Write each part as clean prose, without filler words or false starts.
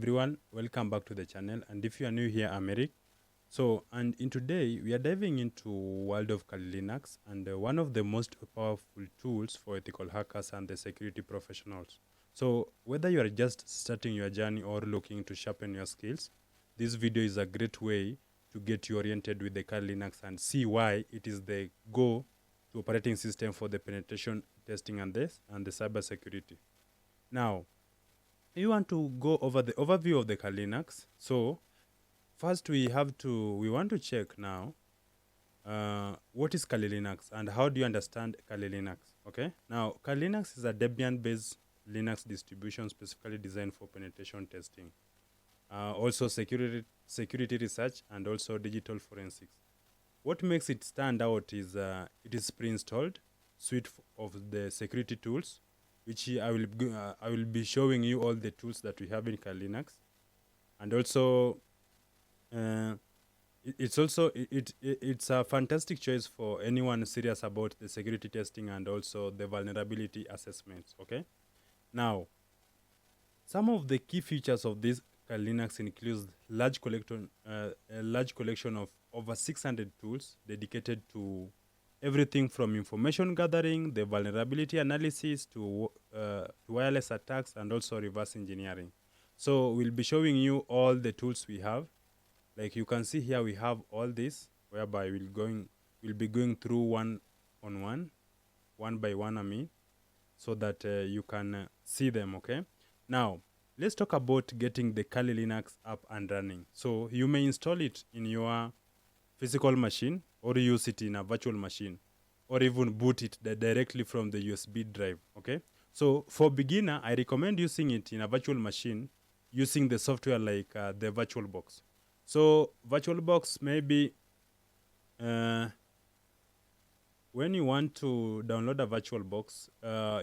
everyone, welcome back to the channel. And if you are new here, I'm Eric. And in today we are diving into world of Kali Linux and one of the most powerful tools for ethical hackers and the security professionals. So whether you are just starting your journey or looking to sharpen your skills, this video is a great way to get you oriented with the Kali Linux and see why it is the go to operating system for the penetration testing and the cyber security. Now, you want to go over the overview of the Kali Linux. So first we want to check now what is Kali Linux and how do you understand Kali Linux. Okay, now Kali Linux is a Debian based Linux distribution specifically designed for penetration testing, also security research, and also digital forensics. What makes it stand out is it is pre-installed suite of the security tools, which I will be showing you all the tools that we have in Kali Linux, and also it's a fantastic choice for anyone serious about the security testing and also the vulnerability assessments. Okay, now some of the key features of this Kali Linux includes a large collection of over 600 tools dedicated to everything from information gathering, the vulnerability analysis, to wireless attacks, and also reverse engineering. So we'll be showing you all the tools we have. Like you can see here, we have all this, whereby we'll be going through one by one, so that you can see them. Okay. Now let's talk about getting the Kali Linux up and running. So you may install it in your physical machine, or use it in a virtual machine, or even boot it directly from the USB drive. Okay. So for beginner, I recommend using it in a virtual machine using the software like the VirtualBox. So VirtualBox, maybe when you want to download a VirtualBox,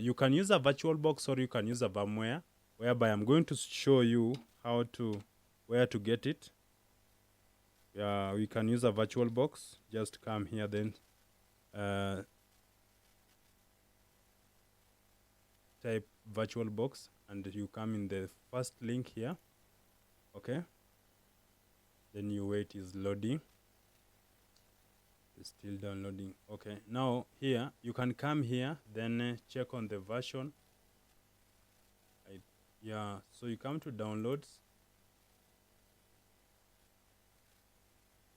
you can use a VirtualBox or you can use a VMware, whereby I'm going to show you where to get it. We can use a VirtualBox. Just come here, then type VirtualBox, and you come in the first link here. Okay, then you wait, is loading. It's still downloading. Okay, now here you can come here, then check on the version. So you come to downloads.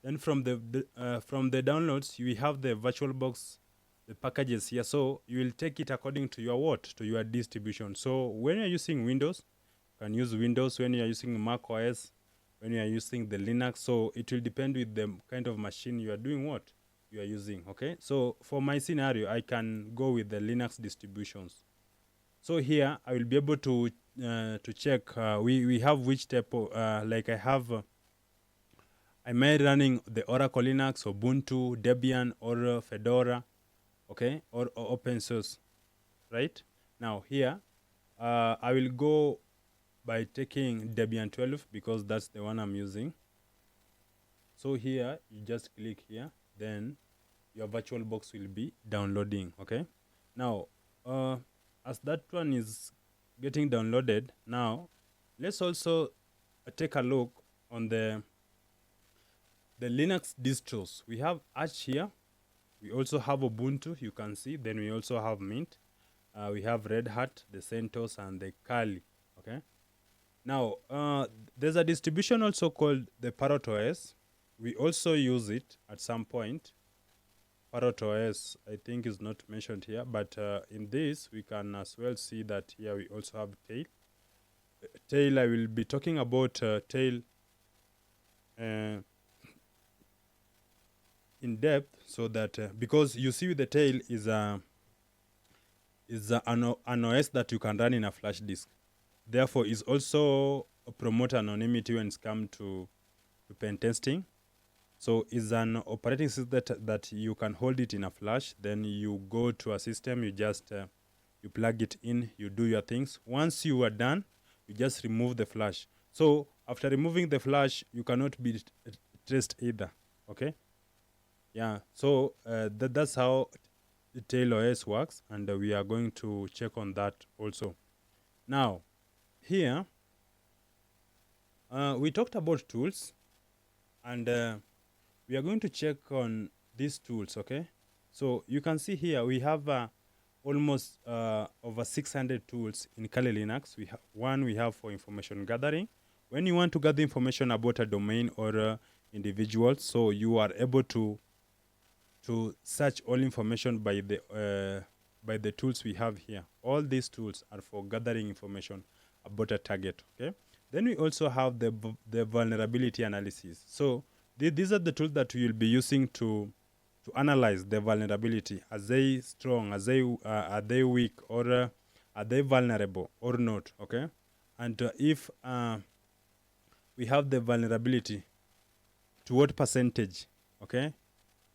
Then from the downloads, we have the VirtualBox, the packages here. So you will take it according to your distribution. So when you're using Windows, you can use Windows. When you're using Mac OS, when you're using the Linux, so it will depend with the kind of machine you are doing you are using. Okay, so for my scenario, I can go with the Linux distributions. So here I will be able to check. We have which type of like I may running the Oracle Linux, Ubuntu, Debian, or Fedora, okay, or open source, right? Now here, I will go by taking Debian 12 because that's the one I'm using. So here, you just click here, then your VirtualBox will be downloading, okay? Now, as that one is getting downloaded, now let's also take a look on the Linux distros. We have Arch here. We also have Ubuntu, you can see. Then we also have Mint. We have Red Hat, the CentOS, and the Kali. Okay. Now, there's a distribution also called the Parrot OS. We also use it at some point. Parrot OS, I think, is not mentioned here, but in this, we can as well see that here we also have Tail. Tail, I will be talking about Tail in depth, so that because you see the Tail is an OS that you can run in a flash disk. Therefore, is also promote anonymity when it's come to pen testing. So it's an operating system that you can hold it in a flash. Then you go to a system, you just you plug it in, you do your things. Once you are done, you just remove the flash. So after removing the flash, you cannot be traced either. Okay. Yeah, so that's how Tail OS works, and we are going to check on that also. Now, here, We talked about tools, and we are going to check on these tools, okay? So you can see here we have almost over 600 tools in Kali Linux. We have for information gathering. When you want to gather information about a domain or individual, so you are able to search all information by the tools we have here. All these tools are for gathering information about a target, okay? Then we also have the vulnerability analysis. So these are the tools that we will be using to analyze the vulnerability. Are they strong? Are they weak? Or are they vulnerable or not? Okay, and if we have the vulnerability, to what percentage? Okay,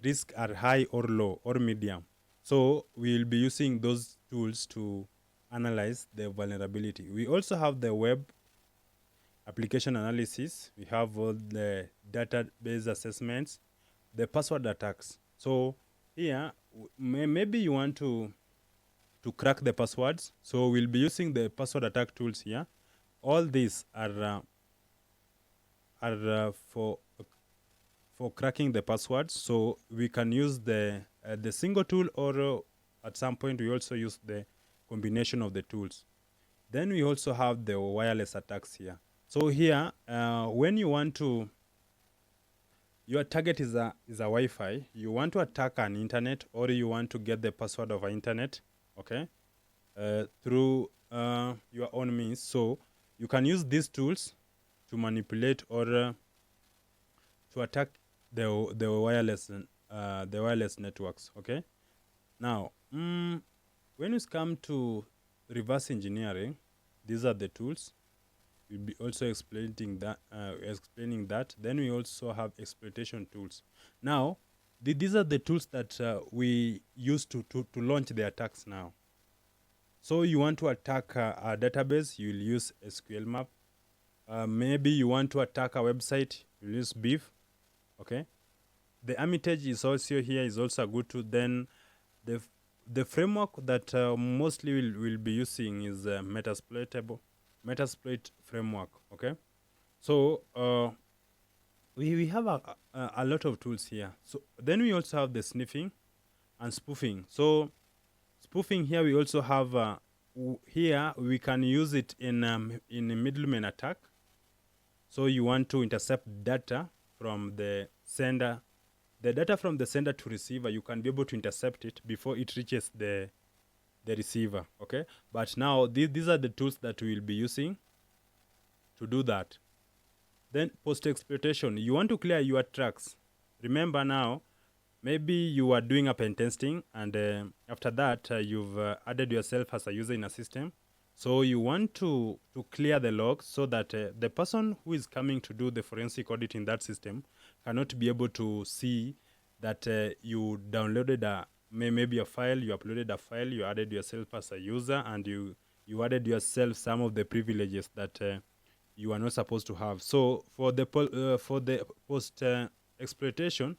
risk are high or low or medium. So we will be using those tools to analyze the vulnerability. We also have the web application analysis. We have all the database assessments, the password attacks. So here, maybe you want to crack the passwords. So we'll be using the password attack tools here. All these are for cracking the passwords. So we can use the single tool, or at some point we also use the combination of the tools. Then we also have the wireless attacks here. So here, when you want to, your target is a Wi-Fi, you want to attack an internet, or you want to get the password of an internet, okay, through your own means. So you can use these tools to manipulate or to attack the wireless networks, okay. Now, when we come to reverse engineering, these are the tools. We'll be also explaining that. Then we also have exploitation tools. Now, these are the tools that we use to launch the attacks now. So you want to attack a database, you'll use SQL map. Maybe you want to attack a website, you'll use Beef. Okay. The Armitage is also here, is also a good tool. Then the framework that mostly we'll be using is Metasploit framework. Okay. So we have a lot of tools here. So then we also have the sniffing and spoofing. So spoofing here, we also have here we can use it in a middleman attack. So you want to intercept data from the sender, the data from the sender to receiver. You can be able to intercept it before it reaches the receiver. Okay, but now these are the tools that we will be using to do that. Then post-exploitation, you want to clear your tracks. Remember now, maybe you are doing a pen testing, and after that, you've added yourself as a user in a system. So you want to clear the logs so that the person who is coming to do the forensic audit in that system cannot be able to see that you downloaded maybe a file, you uploaded a file, you added yourself as a user, and you added yourself some of the privileges that you are not supposed to have. So for the post exploitation,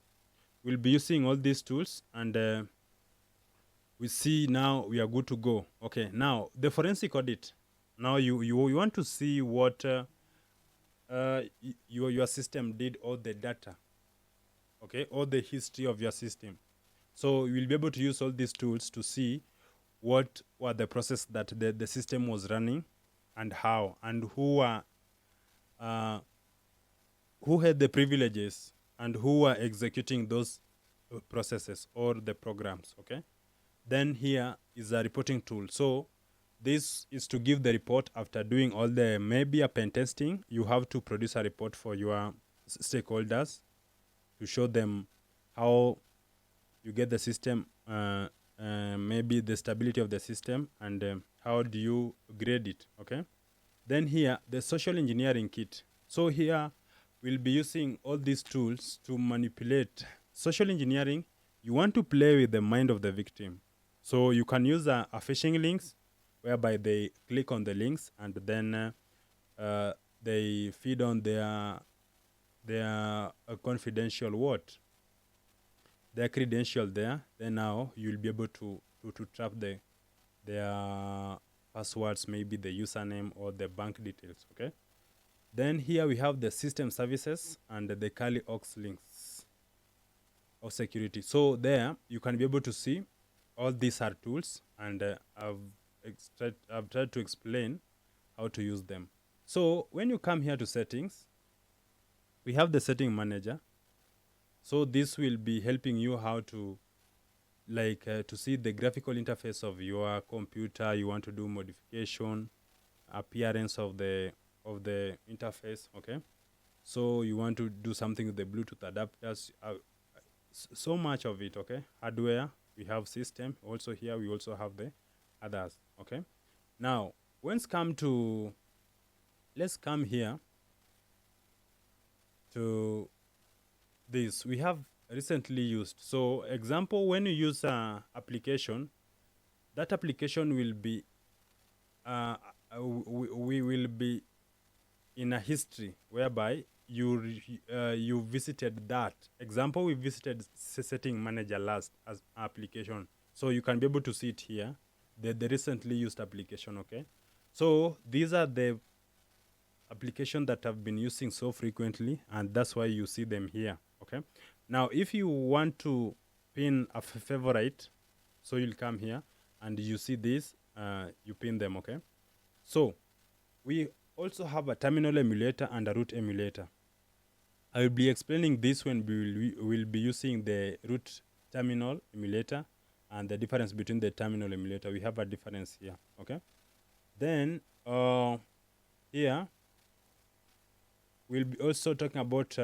we'll be using all these tools, and we see now we are good to go. Okay, now the forensic audit. Now you want to see what your system did, all the data, okay, all the history of your system. So you will be able to use all these tools to see what were the process that the system was running, and how, and who had the privileges, and who were executing those processes or the programs. Okay. Then here is a reporting tool. So this is to give the report after doing all the, maybe a pen testing. You have to produce a report for your stakeholders to show them how you get the system, maybe the stability of the system, and how do you grade it. Okay. Then here, the social engineering kit. So here we'll be using all these tools to manipulate social engineering. You want to play with the mind of the victim. So you can use a phishing links, whereby they click on the links, and then they feed on their confidential their credential there. Then now you'll be able to trap their passwords, maybe the username or the bank details. Okay. Then here we have the system services and the Kali aux links of security. So there you can be able to see all these are tools, and I've tried to explain how to use them. So when you come here to settings, we have the setting manager. So this will be helping you how to to see the graphical interface of your computer. You want to do modification, appearance of the interface. Okay, so you want to do something with the Bluetooth adapters. So much of it. Okay, hardware. We have system. Also here we also have the others. Okay, now let's come here to this. We have recently used. So example, when you use application, that application will be we will be in a history whereby you visited that. Example, we visited setting manager last as application, so you can be able to see it here, the recently used application. Okay, so these are the application that I've been using so frequently, and that's why you see them here. Okay, now if you want to pin a favorite, so you'll come here and you see this, you pin them. Okay, so we also have a terminal emulator and a root emulator. I will be explaining this when we will be using the root terminal emulator and the difference between the terminal emulator. We have a difference here. Okay, then here we'll be also talking about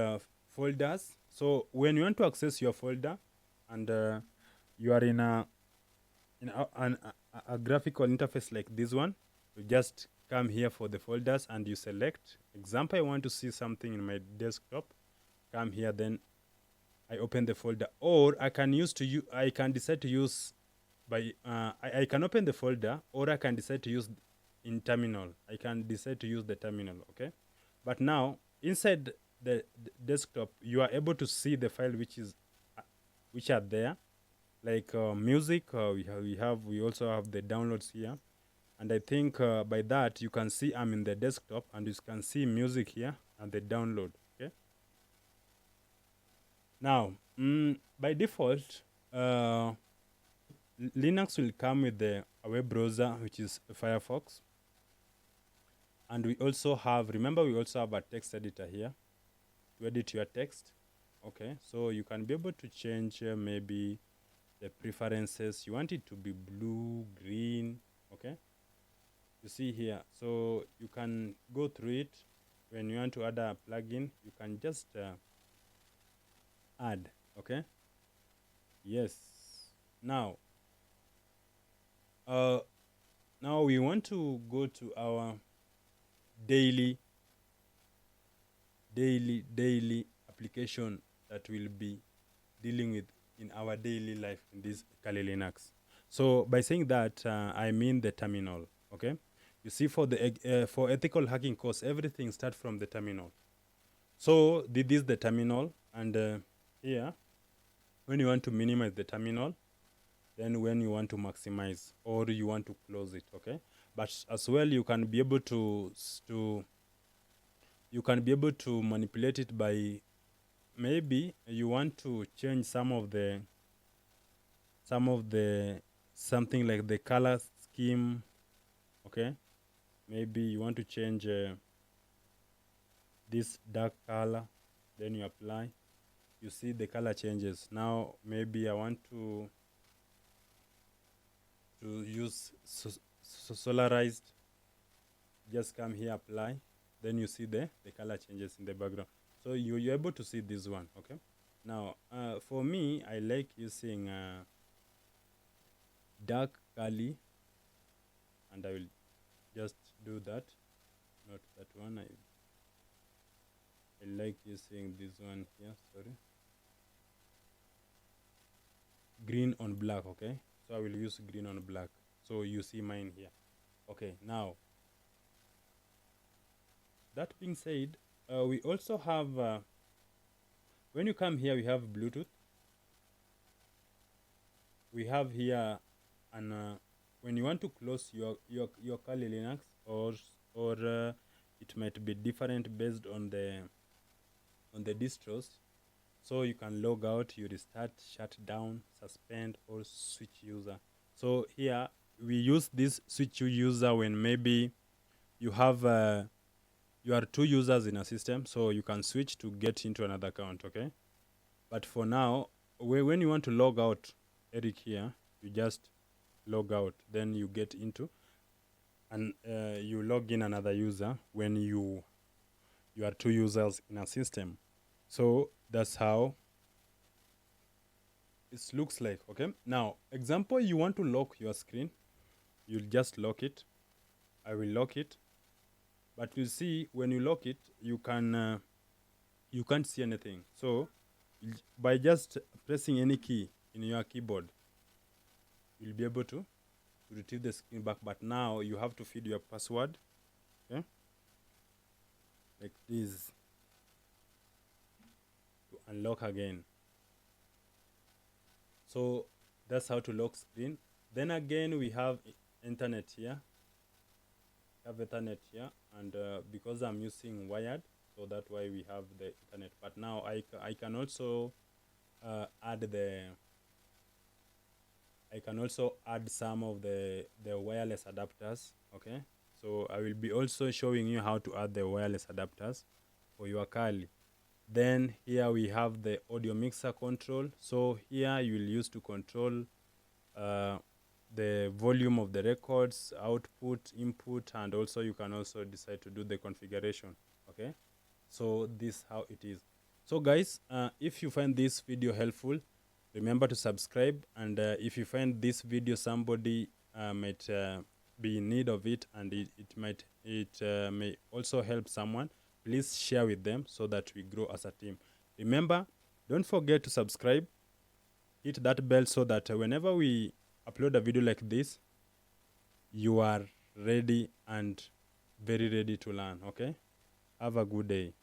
folders. So when you want to access your folder and you are in a graphical interface like this one, you just come here for the folders and you select. Example, I want to see something in my desktop. Come here, then I open the folder, or I can I can decide to use by I can open the folder, or I can decide to use in terminal. I can decide to use the terminal. Okay, but now inside the desktop, you are able to see the file which are there, like music. We also have the downloads here, and I think by that you can see I'm in the desktop, and you can see music here and the download. Okay, now by default Linux will come with a web browser, which is Firefox, and we also have a text editor here to edit your text. Okay, so you can be able to change maybe the preferences. You want it to be blue, green. Okay, you see here, so you can go through it. When you want to add a plugin, you can just add. Okay, yes. Now now we want to go to our daily application that we'll be dealing with in our daily life in this Kali Linux. So by saying that, I mean the terminal. Okay, you see, for the for ethical hacking course, everything starts from the terminal. So this is the terminal, and here, when you want to minimize the terminal, then when you want to maximize or you want to close it. Okay, but as well you can be able to manipulate it by, maybe you want to change some of the something like the color scheme. Okay, maybe you want to change this dark color, then you apply, you see the color changes. Now maybe I want to use solarized, just come here, apply, then you see the color changes in the background. So you're able to see this one. Okay, now for me, I like using dark Kali, and I will just do that, not that one. I like using this one here, sorry, green on black. Okay, so I will use green on black, so you see mine here. Okay, now that being said, we also have when you come here, we have Bluetooth. We have here, and when you want to close your Kali Linux, or it might be different based on the distros. So you can log out, you restart, shut down, suspend, or switch user. So here we use this switch user when maybe you have you are 2 users in a system, so you can switch to get into another account, okay? But for now, when you want to log out, Eric here, you just log out, then you get into, and you log in another user when you are 2 users in a system. So that's how it looks like, okay? Now, example, you want to lock your screen, you'll just lock it. I will lock it. But you see, when you lock it, you can't see anything. So by just pressing any key in your keyboard, you'll be able to retrieve the screen back. But now you have to feed your password, okay? Like this, to unlock again. So that's how to lock screen. Then again, we have internet here. Have Ethernet here, and because I'm using wired, so that's why we have the internet. But now I can also add some of the wireless adapters, okay? So I will be also showing you how to add the wireless adapters for your Kali. Then here we have the audio mixer control. So here you will use to control the volume of the records, output, input, and also you can also decide to do the configuration, okay? So this how it is. So guys, if you find this video helpful, remember to subscribe, and if you find this video somebody might be in need of it, and it may also help someone, please share with them so that we grow as a team. Remember, don't forget to subscribe, hit that bell so that whenever we upload a video like this, you are ready and very ready to learn, okay? Have a good day.